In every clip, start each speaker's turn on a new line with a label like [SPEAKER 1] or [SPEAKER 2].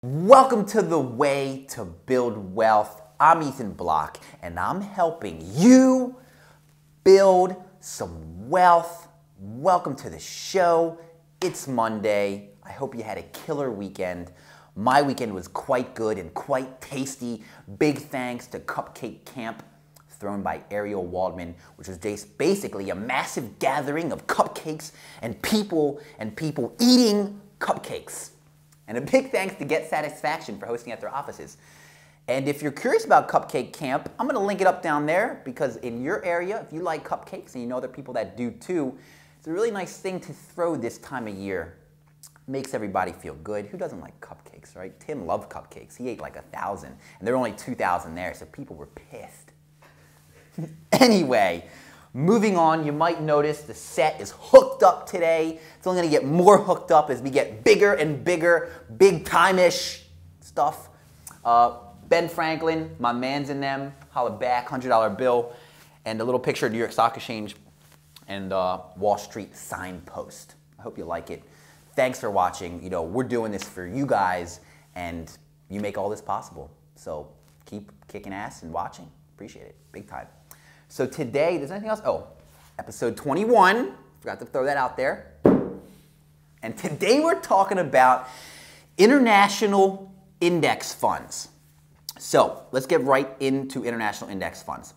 [SPEAKER 1] Welcome to The Way to Build Wealth. I'm Ethan Bloch, and I'm helping you build some wealth. Welcome to the show. It's Monday. I hope you had a killer weekend. My weekend was quite good and quite tasty. Big thanks to Cupcake Camp, thrown by Ariel Waldman, which was basically a massive gathering of cupcakes and people eating cupcakes. And a big thanks to Get Satisfaction for hosting at their offices. And if you're curious about Cupcake Camp, I'm going to link it up down there because in your area, if you like cupcakes and you know other people that do too, it's a really nice thing to throw this time of year. Makes everybody feel good. Who doesn't like cupcakes, right? Tim loved cupcakes. He ate like 1,000, and there were only 2,000 there, so people were pissed. Anyway, moving on, you might notice the set is hooked up today. It's only going to get more hooked up as we get bigger and bigger, big time-ish stuff. Ben Franklin, my man's in them, holla back, $100 bill, and a little picture of New York Stock Exchange and Wall Street signpost. I hope you like it. Thanks for watching. You know, we're doing this for you guys, and you make all this possible. So keep kicking ass and watching. Appreciate it, big time. So today, there's anything else? Oh, episode 21. Forgot to throw that out there. And today we're talking about international index funds. So let's get right into international index funds.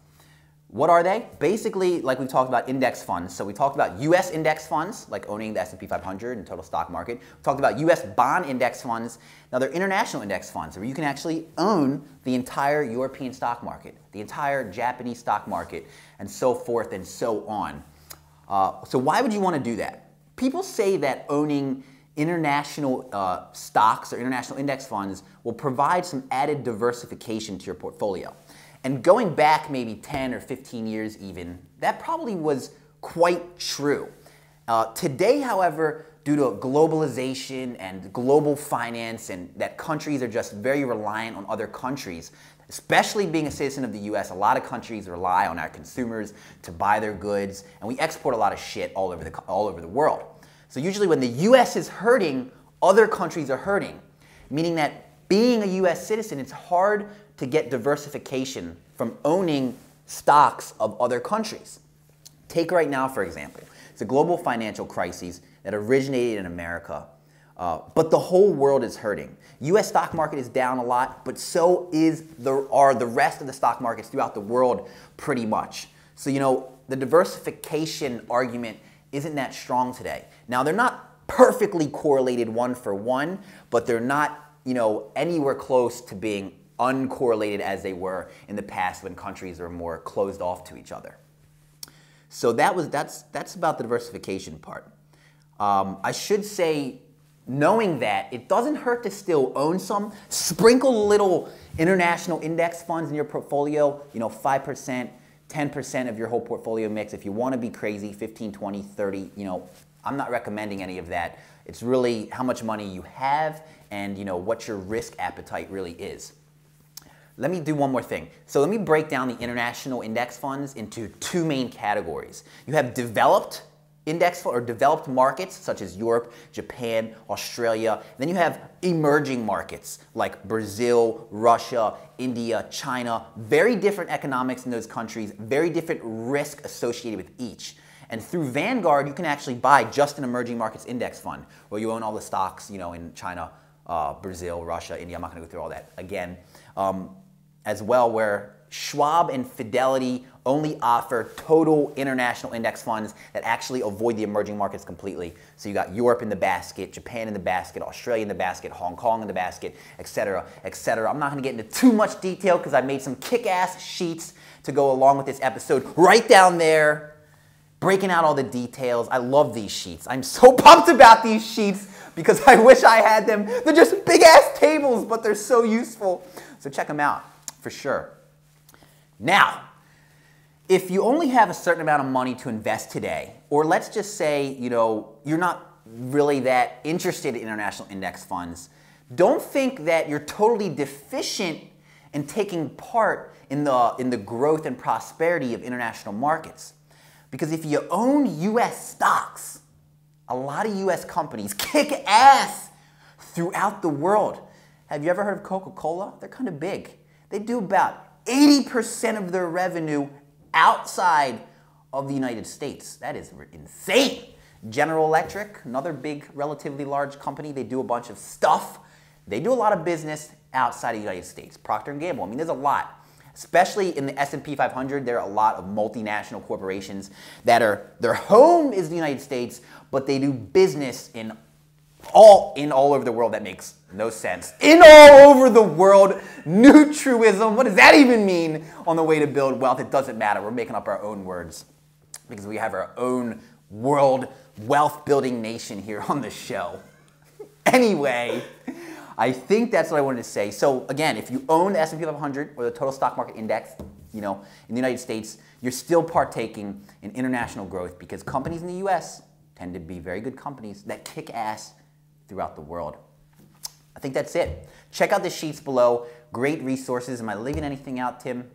[SPEAKER 1] What are they? Basically, like we talked about index funds. So we talked about US index funds, like owning the S&P 500 and total stock market. We talked about US bond index funds. Now they're international index funds where you can actually own the entire European stock market, the entire Japanese stock market, and so forth and so on. So why would you want to do that? People say that owning international stocks or international index funds will provide some added diversification to your portfolio. And going back maybe 10 or 15 years even, that probably was quite true. Today, however, due to globalization and global finance and that countries are just very reliant on other countries, especially being a citizen of the US, a lot of countries rely on our consumers to buy their goods, and we export a lot of shit all over the world. So usually when the US is hurting, other countries are hurting, meaning that being a US citizen, it's hard to get diversification from owning stocks of other countries. Take right now, for example. It's a global financial crisis that originated in America, but the whole world is hurting. US stock market is down a lot, but so are the rest of the stock markets throughout the world pretty much. So, you know, the diversification argument isn't that strong today. Now, they're not perfectly correlated one for one, but they're not, you know, anywhere close to being uncorrelated as they were in the past when countries were more closed off to each other. So that's about the diversification part. I should say, knowing that, it doesn't hurt to still own some. Sprinkle little international index funds in your portfolio, you know, 5%, 10% of your whole portfolio mix. If you want to be crazy, 15, 20, 30, you know, I'm not recommending any of that. It's really how much money you have and, you know, what your risk appetite really is. Let me do one more thing. So let me break down the international index funds into two main categories. You have developed index or developed markets such as Europe, Japan, Australia. Then you have emerging markets like Brazil, Russia, India, China. Very different economics in those countries, very different risk associated with each. And through Vanguard, you can actually buy just an emerging markets index fund where you own all the stocks, you know, in China, Brazil, Russia, India. I'm not going to go through all that again. As well, where Schwab and Fidelity only offer total international index funds that actually avoid the emerging markets completely. So you got Europe in the basket, Japan in the basket, Australia in the basket, Hong Kong in the basket, etc., etc. I'm not going to get into too much detail because I made some kick-ass sheets to go along with this episode right down there, breaking out all the details. I love these sheets. I'm so pumped about these sheets because I wish I had them. They're just big-ass tables, but they're so useful. So check them out. For sure. Now, if you only have a certain amount of money to invest today, or let's just say, you know, you're not really that interested in international index funds, don't think that you're totally deficient in taking part in the growth and prosperity of international markets. Because if you own US stocks, a lot of US companies kick ass throughout the world. Have you ever heard of Coca-Cola? They're kind of big. They do about 80% of their revenue outside of the United States. That is insane. General Electric, another big, relatively large company. They do a bunch of stuff. They do a lot of business outside of the United States. Procter & Gamble, I mean, there's a lot. Especially in the S&P 500, there are a lot of multinational corporations that their home is the United States, but they do business in all over the world. That makes no sense. In all over the world, new truism. What does that even mean? On the way to build wealth, it doesn't matter. We're making up our own words because we have our own world wealth building nation here on the show. Anyway, I think that's what I wanted to say. So again, if you own the S&P 500 or the total stock market index, in the United States, you're still partaking in international growth because companies in the US tend to be very good companies that kick ass throughout the world. I think that's it. Check out the sheets below. Great resources. Am I leaving anything out, Tim?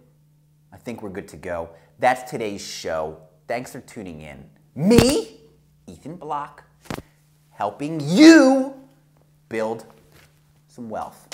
[SPEAKER 1] I think we're good to go. That's today's show. Thanks for tuning in. Me, Ethan Bloch, helping you build some wealth.